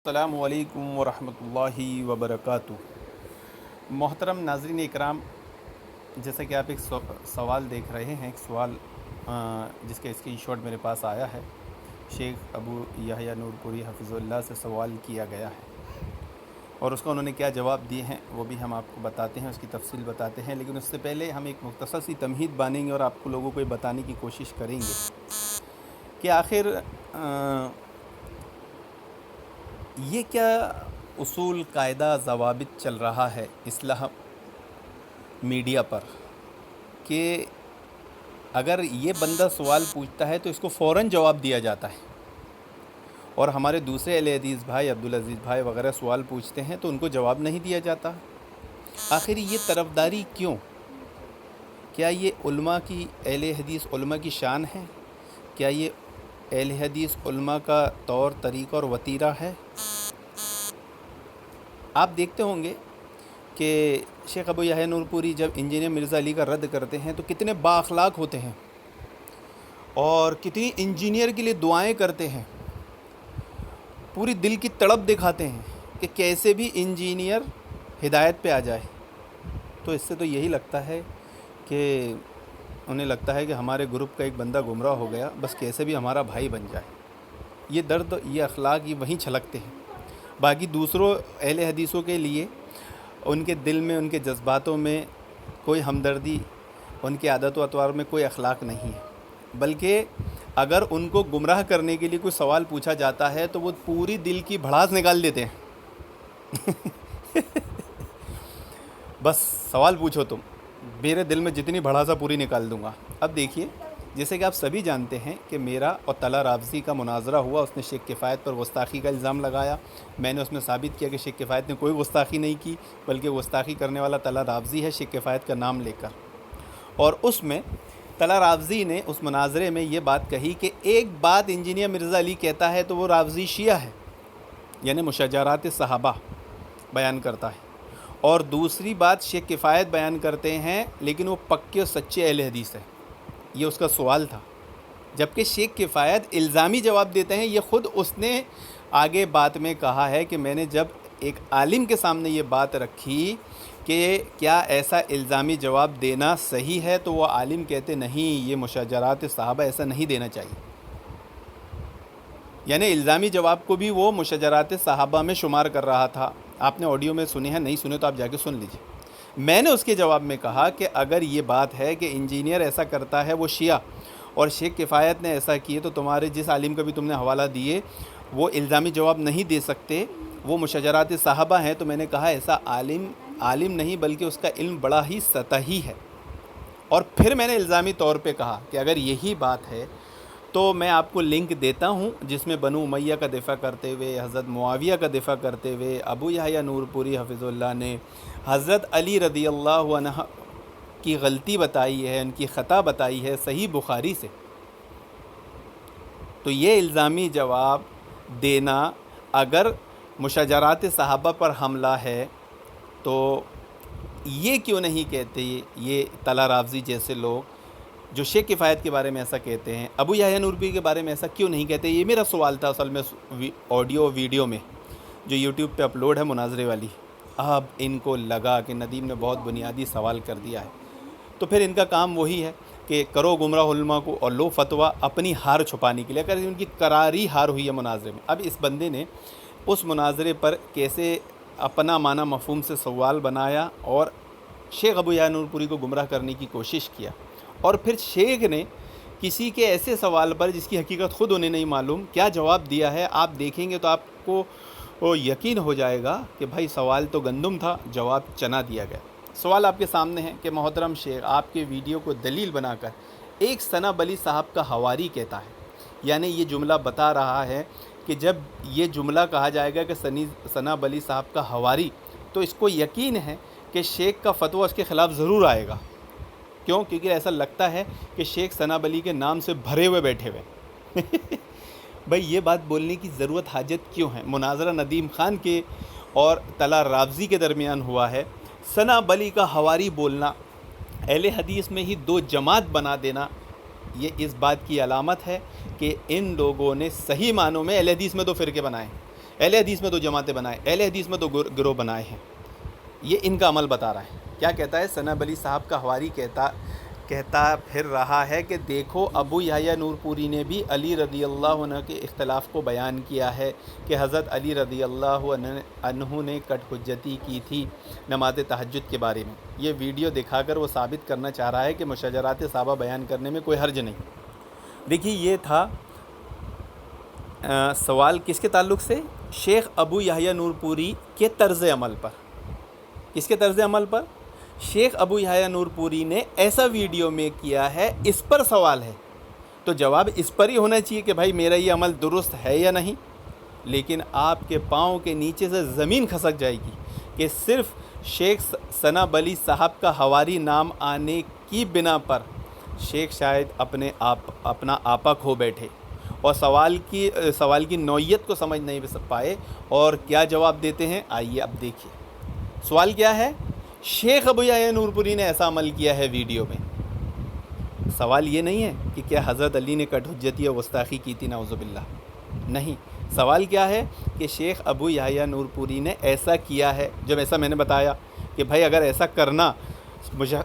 السلام علیکم ورحمۃ اللہ وبرکاتہ۔ محترم ناظرین اکرام، جیسا کہ آپ ایک سوال دیکھ رہے ہیں، ایک سوال جس کا اسکرین شاٹ میرے پاس آیا ہے، شیخ ابو یحییٰ نور پوری حفظہ اللہ سے سوال کیا گیا ہے اور اس کا انہوں نے کیا جواب دیے ہیں وہ بھی ہم آپ کو بتاتے ہیں، اس کی تفصیل بتاتے ہیں۔ لیکن اس سے پہلے ہم ایک مختصر سی تمہید باندھیں گے اور آپ کو لوگوں کو یہ بتانے کی کوشش کریں گے کہ آخر یہ کیا اصول، قاعدہ، ضوابط چل رہا ہے اصلاح میڈیا پر کہ اگر یہ بندہ سوال پوچھتا ہے تو اس کو فوراً جواب دیا جاتا ہے، اور ہمارے دوسرے اہل حدیث بھائی عبدالعزیز بھائی وغیرہ سوال پوچھتے ہیں تو ان کو جواب نہیں دیا جاتا۔ آخر یہ طرفداری کیوں؟ کیا یہ علماء کی، اہل حدیث علماء کی شان ہے؟ کیا یہ اہل حدیث علماء کا طور طریقہ اور وتیرہ ہے؟ آپ دیکھتے ہوں گے کہ شیخ ابو یحییٰ نور پوری جب انجینئر مرزا علی کا رد کرتے ہیں تو کتنے با اخلاق ہوتے ہیں اور کتنی انجینئر کے لیے دعائیں کرتے ہیں، پوری دل کی تڑپ دکھاتے ہیں کہ کیسے بھی انجینئر ہدایت پہ آ جائے۔ تو اس سے تو یہی لگتا ہے کہ انہیں لگتا ہے کہ ہمارے گروپ کا ایک بندہ گمراہ ہو گیا، بس کیسے بھی ہمارا بھائی بن جائے۔ یہ درد، یہ اخلاق یہ وہیں چھلکتے ہیں۔ باقی دوسروں اہل حدیثوں کے لیے ان کے دل میں، ان کے جذباتوں میں کوئی ہمدردی، ان کے عادت و اطوار میں کوئی اخلاق نہیں ہے، بلکہ اگر ان کو گمراہ کرنے کے لیے کوئی سوال پوچھا جاتا ہے تو وہ پوری دل کی بھڑاس نکال دیتے ہیں۔ بس سوال پوچھو تم، میرے دل میں جتنی بھڑاسا پوری نکال دوں گا۔ اب دیکھیے، جیسے کہ آپ سبھی جانتے ہیں کہ میرا اور طلحہ رافضی کا مناظرہ ہوا، اس نے شیخ کفایت پر گستاخی کا الزام لگایا، میں نے اس میں ثابت کیا کہ شیخ کفایت نے کوئی گستاخی نہیں کی، بلکہ گستاخی کرنے والا طلحہ رافضی ہے شیخ کفایت کا نام لے کر۔ اور اس میں طلحہ رافضی نے اس مناظرے میں یہ بات کہی کہ ایک بات انجینئر مرزا علی کہتا ہے تو وہ رافضی شیعہ ہے، یعنی مشاجرات صحابہ بیان کرتا ہے، اور دوسری بات شیخ کفایت بیان کرتے ہیں لیکن وہ پکے اور سچے اہل حدیث ہے۔ یہ اس کا سوال تھا، جبکہ شیخ کفایت الزامی جواب دیتے ہیں۔ یہ خود اس نے آگے بات میں کہا ہے کہ میں نے جب ایک عالم کے سامنے یہ بات رکھی کہ کیا ایسا الزامی جواب دینا صحیح ہے، تو وہ عالم کہتے نہیں، یہ مشاجرات صحابہ ایسا نہیں دینا چاہیے، یعنی الزامی جواب کو بھی وہ مشاجرات صحابہ میں شمار کر رہا تھا۔ آپ نے آڈیو میں سنے ہیں، نہیں سنے تو آپ جا کے سن لیجئے۔ میں نے اس کے جواب میں کہا کہ اگر یہ بات ہے کہ انجینئر ایسا کرتا ہے وہ شیعہ، اور شیخ کفایت نے ایسا کیے، تو تمہارے جس عالم کا بھی تم نے حوالہ دیے وہ الزامی جواب نہیں دے سکتے، وہ مشاجرات صحابہ ہیں۔ تو میں نے کہا ایسا عالم نہیں، بلکہ اس کا علم بڑا ہی سطحی ہے۔ اور پھر میں نے الزامی طور پہ کہا کہ اگر یہی بات ہے تو میں آپ کو لنک دیتا ہوں جس میں بنو امیہ کا دفاع کرتے ہوئے، حضرت معاویہ کا دفاع کرتے ہوئے ابو یحییٰ نور پوری حفظہ اللہ نے حضرت علی رضی اللہ عنہ کی غلطی بتائی ہے، ان کی خطا بتائی ہے صحیح بخاری سے۔ تو یہ الزامی جواب دینا اگر مشاجرات صحابہ پر حملہ ہے تو یہ کیوں نہیں کہتے یہ طلحہ رافضی جیسے لوگ جو شیخ کفایت کے بارے میں ایسا کہتے ہیں، ابو یحییٰ نور پوری کے بارے میں ایسا کیوں نہیں کہتے؟ یہ میرا سوال تھا اصل میں آڈیو ویڈیو میں جو یوٹیوب پہ اپلوڈ ہے مناظرے والی۔ اب ان کو لگا کہ ندیم نے بہت بنیادی سوال کر دیا ہے، تو پھر ان کا کام وہی ہے کہ کرو گمراہ علماء کو اور لو فتویٰ اپنی ہار چھپانے کے لیے۔ اگر ان کی کراری ہار ہوئی ہے مناظرے میں، اب اس بندے نے اس مناظرے پر کیسے اپنا معنی مفہوم سے سوال بنایا اور شیخ ابو یحییٰ نور پوری کو گمراہ کرنے کی کوشش کیا، اور پھر شیخ نے کسی کے ایسے سوال پر جس کی حقیقت خود انہیں نہیں معلوم کیا جواب دیا ہے، آپ دیکھیں گے تو آپ کو یقین ہو جائے گا کہ بھائی سوال تو گندم تھا، جواب چنا دیا گیا۔ سوال آپ کے سامنے ہے کہ محترم شیخ، آپ کے ویڈیو کو دلیل بنا کر ایک ثنا بلی صاحب کا حواری کہتا ہے، یعنی یہ جملہ بتا رہا ہے کہ جب یہ جملہ کہا جائے گا کہ ثنا بلی صاحب کا حواری، تو اس کو یقین ہے کہ شیخ کا فتویٰ اس کے خلاف ضرور آئے گا۔ کیوں؟ کیونکہ ایسا لگتا ہے کہ شیخ ثنا بلی کے نام سے بھرے ہوئے بیٹھے ہوئے۔ بھائی یہ بات بولنے کی ضرورت حاجت کیوں ہے؟ مناظرہ ندیم خان کے اور طلحہ رافضی کے درمیان ہوا ہے، ثنا بلی کا حواری بولنا، اہل حدیث میں ہی دو جماعت بنا دینا، یہ اس بات کی علامت ہے کہ ان لوگوں نے صحیح معنوں میں اہل حدیث میں دو فرقے بنائے۔ اہل حدیث میں 2 جماعتیں بنائے، اہل حدیث میں 2 گروہ بنائے ہیں. یہ ان کا عمل بتا رہا ہے. کیا کہتا ہے؟ ثنا علی صاحب کا حواری کہتا پھر رہا ہے کہ دیکھو ابو یحییٰ نور پوری نے بھی علی رضی اللہ عنہ کے اختلاف کو بیان کیا ہے کہ حضرت علی رضی اللہ عنہ نے کٹ حجتی کی تھی نماز تہجد کے بارے میں. یہ ویڈیو دکھا کر وہ ثابت کرنا چاہ رہا ہے کہ مشاجرات صحابہ بیان کرنے میں کوئی حرج نہیں. دیکھیے یہ تھا سوال کس کے تعلق سے؟ شیخ ابو یحییٰ نور پوری کے طرز عمل پر. کس کے طرز عمل پر؟ شیخ ابو یحییٰ نور پوری نے ایسا ویڈیو میں کیا ہے، اس پر سوال ہے. تو جواب اس پر ہی ہونا چاہیے کہ بھائی میرا یہ عمل درست ہے یا نہیں. لیکن آپ کے پاؤں کے نیچے سے زمین کھسک جائے گی کہ صرف شیخ ثنا علی صاحب کا حواری نام آنے کی بنا پر شیخ شاید اپنا آپا کھو بیٹھے اور سوال کی نوعیت کو سمجھ نہیں پائے. اور کیا جواب دیتے ہیں؟ آئیے اب دیکھیے. سوال کیا ہے؟ شیخ ابو یحییٰ نور پوری نے ایسا عمل کیا ہے ویڈیو میں. سوال یہ نہیں ہے کہ کیا حضرت علی نے کٹ حجتی اور گستاخی کی تھی، نعوذ باللہ. نہیں، سوال کیا ہے کہ شیخ ابو یحییٰ نور پوری نے ایسا کیا ہے. جب ایسا میں نے بتایا کہ بھائی اگر ایسا کرنا،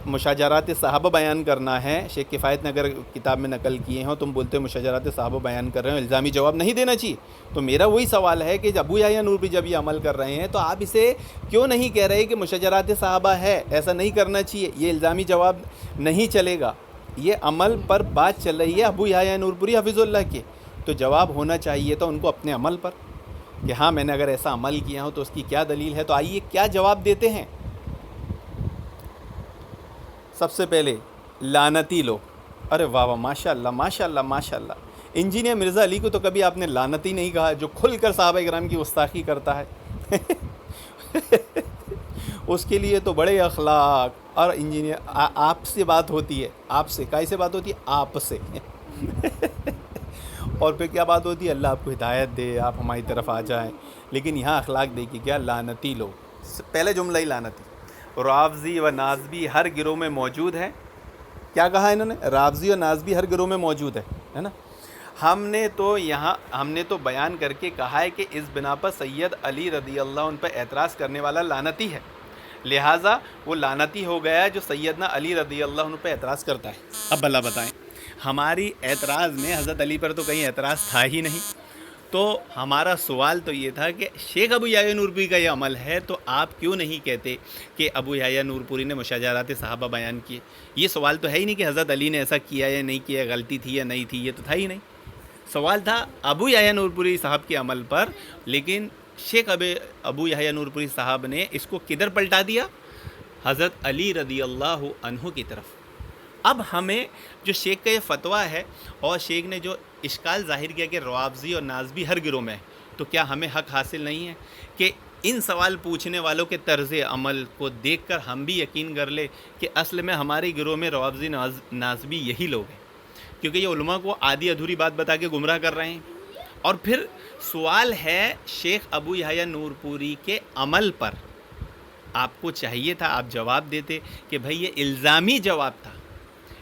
مشاجرات صحابہ بیان کرنا ہے، شیخ کفایت نے اگر کتاب میں نقل کیے ہیں، تم بولتے ہو مشاجرات صحابہ بیان کر رہے ہو، الزامی جواب نہیں دینا چاہیے. تو میرا وہی سوال ہے کہ ابو یحییٰ نور پوری جب یہ عمل کر رہے ہیں تو آپ اسے کیوں نہیں کہہ رہے کہ مشاجرات صحابہ ہے، ایسا نہیں کرنا چاہیے؟ یہ الزامی جواب نہیں چلے گا. یہ عمل پر بات چل رہی ہے ابو یحییٰ نور پوری حفظ اللہ کے. تو جواب ہونا چاہیے تو ان کو اپنے عمل پر کہ ہاں میں نے اگر ایسا عمل کیا ہو تو اس کی کیا دلیل ہے. تو آئیے کیا جواب دیتے ہیں. سب سے پہلے لعنتی لوگ. ارے واہ واہ، ماشاء اللہ ماشاء اللہ ماشاء اللہ. انجینئر مرزا علی کو تو کبھی آپ نے لعنتی نہیں کہا، جو کھل کر صحابہ کرام کی گستاخی کرتا ہے. اس کے لیے تو بڑے اخلاق. اور انجینئر آپ سے بات ہوتی ہے، آپ سے کائے سے بات ہوتی ہے؟ آپ سے. اور پھر کیا بات ہوتی ہے؟ اللہ آپ کو ہدایت دے، آپ ہماری طرف آ جائیں. لیکن یہاں اخلاق دیکھیے کیا، لعنتی لوگ. پہلے جملہ ہی لعنتی. رافضی و نازبی ہر گروہ میں موجود ہے. کیا کہا انہوں نے؟ رافضی و نازبی ہر گروہ میں موجود ہے نا. ہم نے تو بیان کر کے کہا ہے کہ اس بنا پر سید علی رضی اللہ عنہ پر اعتراض کرنے والا لعنتی ہے، لہٰذا وہ لعنتی ہو گیا جو سیدنا علی رضی اللہ عنہ پہ اعتراض کرتا ہے. اب بھلا بتائیں، ہماری اعتراض میں حضرت علی پر تو کہیں اعتراض تھا ہی نہیں. تو ہمارا سوال تو یہ تھا کہ شیخ ابو یحییٰ نور پوری کا یہ عمل ہے تو آپ کیوں نہیں کہتے کہ ابو یحییٰ نور پوری نے مشاجرات صحابہ بیان کیے؟ یہ سوال تو ہے ہی نہیں کہ حضرت علی نے ایسا کیا یا نہیں کیا، غلطی تھی یا نہیں تھی، یہ تو تھا ہی نہیں. سوال تھا ابو یحییٰ نور پوری صاحب کے عمل پر. لیکن شیخ ابو یحییٰ نور پوری صاحب نے اس کو کدھر پلٹا دیا؟ حضرت علی رضی اللہ عنہ کی طرف. اب ہمیں جو شیخ کا یہ فتویٰ ہے اور شیخ نے جو اشکال ظاہر کیا کہ روافضی اور نازبی ہر گروہ میں ہے، تو کیا ہمیں حق حاصل نہیں ہے کہ ان سوال پوچھنے والوں کے طرز عمل کو دیکھ کر ہم بھی یقین کر لے کہ اصل میں ہمارے گروہ میں روافضی نازبی یہی لوگ ہیں؟ کیونکہ یہ علماء کو آدھی ادھوری بات بتا کے گمراہ کر رہے ہیں. اور پھر سوال ہے شیخ ابو یحییٰ نور پوری کے عمل پر. آپ کو چاہیے تھا آپ جواب دیتے کہ بھائی یہ الزامی جواب تھا.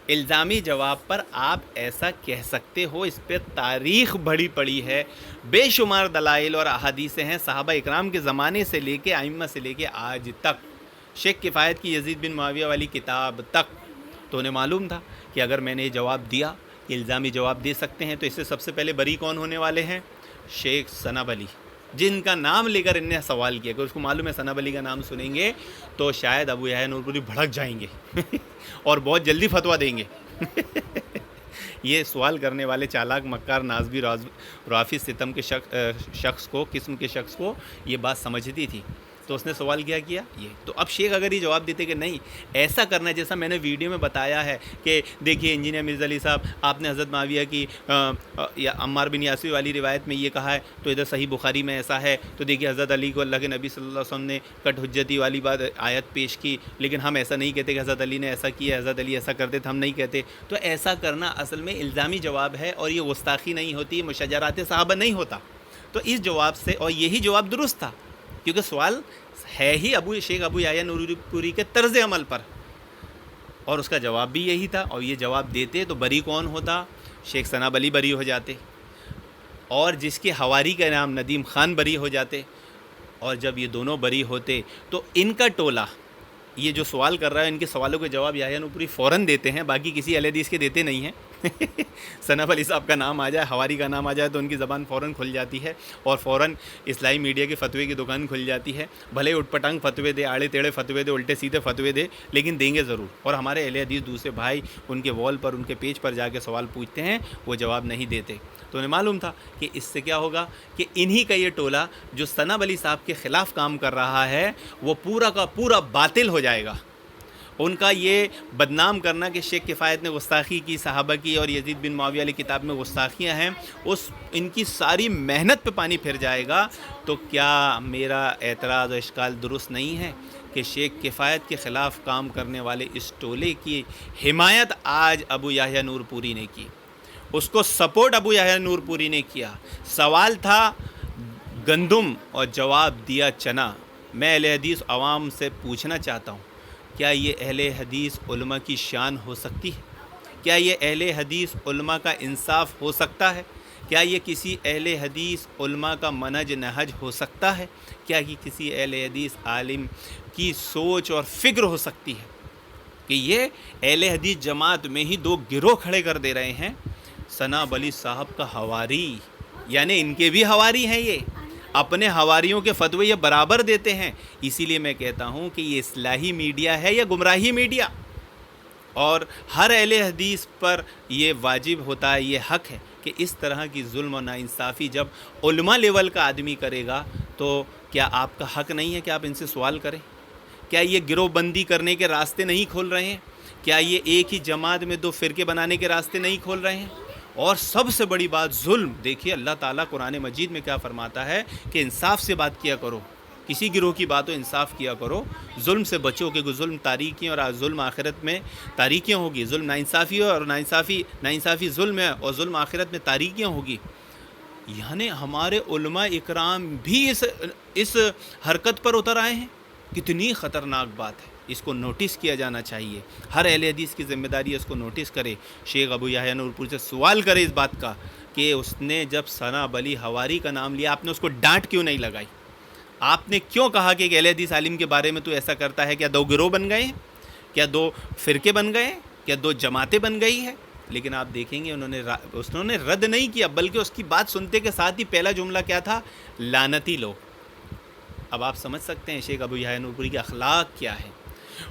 الزامی جواب پر آپ ایسا کہہ سکتے ہو، اس پہ تاریخ بڑی پڑی ہے، بے شمار دلائل اور احادیثیں ہیں صحابہ اکرام کے زمانے سے لے کے ائمہ سے لے کے آج تک، شیخ کفایت کی یزید بن معاویہ والی کتاب تک. تو انہیں معلوم تھا کہ اگر میں نے یہ جواب دیا کہ الزامی جواب دے سکتے ہیں تو اس سے سب سے پہلے بری کون ہونے والے ہیں؟ شیخ ثنا علی، جن کا نام لے کر ان نے سوال کیا. اگر اس کو معلوم ہے ثنا علی کا نام سنیں گے تو شاید ابو یحییٰ نور پوری بھڑک جائیں گے اور بہت جلدی فتویٰ دیں گے. یہ سوال کرنے والے چالاک مکار نازبی رافض ستم کے شخص کو، قسم کے شخص کو یہ بات سمجھتی تھی. تو اس نے سوال کیا یہ. تو اب شیخ اگر یہ جواب دیتے کہ نہیں ایسا کرنا ہے جیسا میں نے ویڈیو میں بتایا ہے کہ دیکھیے انجینئر مرزا علی صاحب آپ نے حضرت معاویہ کی یا عمار بن یاسر والی روایت میں یہ کہا ہے، تو ادھر صحیح بخاری میں ایسا ہے، تو دیکھیے حضرت علی کو اللہ کے نبی صلی اللہ علیہ وسلم نے کٹ حجتی والی بات آیت پیش کی، لیکن ہم ایسا نہیں کہتے کہ حضرت علی نے ایسا کیا، حضرت علی ایسا کرتے تھے، ہم نہیں کہتے. تو ایسا کرنا اصل میں الزامی جواب ہے اور یہ گستاخی نہیں ہوتی، مشاجرات صحابہ نہیں ہوتا. تو اس جواب سے، اور یہی جواب درست تھا کیونکہ سوال ہے ہی شیخ ابو یحییٰ نور پوری کے طرز عمل پر، اور اس کا جواب بھی یہی تھا. اور یہ جواب دیتے تو بری کون ہوتا؟ شیخ ثنا علی بری ہو جاتے. اور جس کے حواری کا نام ندیم خان بری ہو جاتے، اور جب یہ دونوں بری ہوتے تو ان کا ٹولہ، یہ جو سوال کر رہا ہے ان کے سوالوں کے جواب یحییٰ نورپوری فوراً دیتے ہیں، باقی کسی اہل حدیث کے دیتے نہیں ہیں۔ ثناء علی صاحب کا نام آ جائے، حواری کا نام آ جائے تو ان کی زبان فوراً کھل جاتی ہے اور فوراً اسلامی میڈیا کے فتوے کی دکان کھل جاتی ہے، بھلے اٹھ پٹانگ فتوے دے، آڑے ٹیڑھے فتوے دے، الٹے سیدھے فتوے دے، لیکن دیں گے ضرور۔ اور ہمارے اہل حدیث دوسرے بھائی ان کے وال پر، ان کے پیج پر جا کے سوال پوچھتے ہیں، وہ جواب نہیں دیتے۔ تو انہیں معلوم تھا کہ اس سے کیا ہوگا کہ انہی کا یہ ٹولہ جو ثناء علی صاحب کے خلاف کام کر رہا ہے وہ پورا کا پورا باطل ہو جائے گا۔ ان کا یہ بدنام کرنا کہ شیخ کفایت نے گستاخی کی صحابہ کی اور یزید بن معاویہ علی کتاب میں گستاخیاں ہیں، ان کی ساری محنت پہ پانی پھر جائے گا۔ تو کیا میرا اعتراض و اشکال درست نہیں ہے کہ شیخ کفایت کے خلاف کام کرنے والے اس ٹولے کی حمایت آج ابو یحییٰ نورپوری نے کی، اس کو سپورٹ ابو یحییٰ نورپوری نے کیا۔ سوال تھا گندم اور جواب دیا چنا۔ میں اہل حدیث عوام سے پوچھنا چاہتا ہوں، کیا یہ اہل حدیث علماء کی شان ہو سکتی ہے؟ کیا یہ اہل حدیث علماء کا انصاف ہو سکتا ہے؟ کیا یہ کسی اہل حدیث علماء کا منہج نہج ہو سکتا ہے؟ کیا یہ کسی اہل حدیث عالم کی سوچ اور فکر ہو سکتی ہے کہ یہ اہل حدیث جماعت میں ہی دو گروہ کھڑے کر دے رہے ہیں؟ ثناء علی صاحب کا حواری، یعنی ان کے بھی حواری ہیں، یہ اپنے حواریوں کے فتوے یہ برابر دیتے ہیں۔ اسی لیے میں کہتا ہوں کہ یہ اصلاحی میڈیا ہے یا گمراہی میڈیا، اور ہر اہل حدیث پر یہ واجب ہوتا ہے، یہ حق ہے کہ اس طرح کی ظلم و ناانصافی جب علماء لیول کا آدمی کرے گا تو کیا آپ کا حق نہیں ہے کہ آپ ان سے سوال کریں؟ کیا یہ گروہ بندی کرنے کے راستے نہیں کھول رہے ہیں؟ کیا یہ ایک ہی جماعت میں دو فرقے بنانے کے راستے نہیں کھول رہے ہیں؟ اور سب سے بڑی بات ظلم، دیکھیے اللہ تعالیٰ قرآن مجید میں کیا فرماتا ہے کہ انصاف سے بات کیا کرو، کسی گروہ کی بات ہو انصاف کیا کرو، ظلم سے بچو کہ ظلم تاریکیاں اور ظلم آخرت میں تاریکیاں ہوگی، ظلم ناانصافی ہو اور ناانصافی ظلم ہے اور ظلم آخرت میں تاریکیاں ہوگی۔ یعنی ہمارے علماء اکرام بھی اس حرکت پر اتر آئے ہیں، کتنی خطرناک بات ہے، اس کو نوٹس کیا جانا چاہیے۔ ہر اہل حدیث کی ذمہ داری ہے اس کو نوٹس کرے، شیخ ابو یحییٰ نورپوری سے سوال کرے اس بات کا کہ اس نے جب ثناء علی حواری کا نام لیا آپ نے اس کو ڈانٹ کیوں نہیں لگائی؟ آپ نے کیوں کہا کہ ایک اہل حدیث عالم کے بارے میں تو ایسا کرتا ہے؟ کیا دو گروہ بن گئے ہیں؟ کیا دو فرقے بن گئے ہیں؟ کیا دو جماعتیں بن گئی ہیں؟ لیکن آپ دیکھیں گے انہوں نے رد نہیں کیا، بلکہ اس کی بات سنتے کے ساتھ ہی پہلا جملہ کیا تھا؟ لعنتی لوگ۔ اب آپ سمجھ سکتے ہیں شیخ ابو یحییٰ نورپوری کے اخلاق کیا ہے،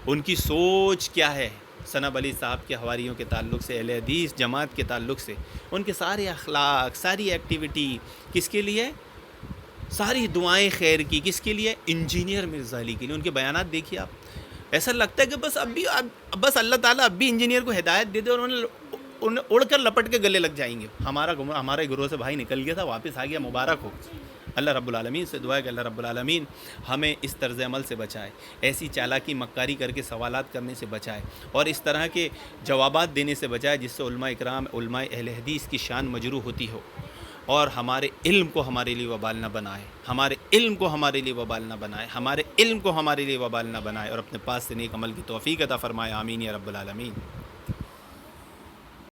ان کی سوچ کیا ہے ثناء علی صاحب کے حواریوں کے تعلق سے، اہل حدیث جماعت کے تعلق سے۔ ان کے سارے اخلاق، ساری ایکٹیویٹی کس کے لیے؟ ساری دعائیں خیر کی کس کے لیے؟ انجینئر مرزا علی کے لیے۔ ان کے بیانات دیکھیے آپ، ایسا لگتا ہے کہ بس اللہ تعالیٰ اب بھی انجینئر کو ہدایت دے دے اور انہیں اڑ کر لپٹ کے گلے لگ جائیں گے۔ ہمارے گروہ سے بھائی نکل گیا تھا، واپس آ گیا، مبارک ہو۔ اللہ رب العالمین سے دعا ہے کہ اللہ رب العالمین ہمیں اس طرز عمل سے بچائے، ایسی چالاکی مکاری کر کے سوالات کرنے سے بچائے اور اس طرح کے جوابات دینے سے بچائے جس سے علماء اکرام، علماء اہل حدیث کی شان مجروح ہوتی ہو، اور ہمارے علم کو ہمارے لیے وبال نہ بنائے، ہمارے علم کو ہمارے لیے وبال نہ بنائے، ہمارے علم کو ہمارے لیے وبال نہ بنائے، اور اپنے پاس سے نیک عمل کی توفیق عطا فرمائے۔ آمین یا رب العالمین۔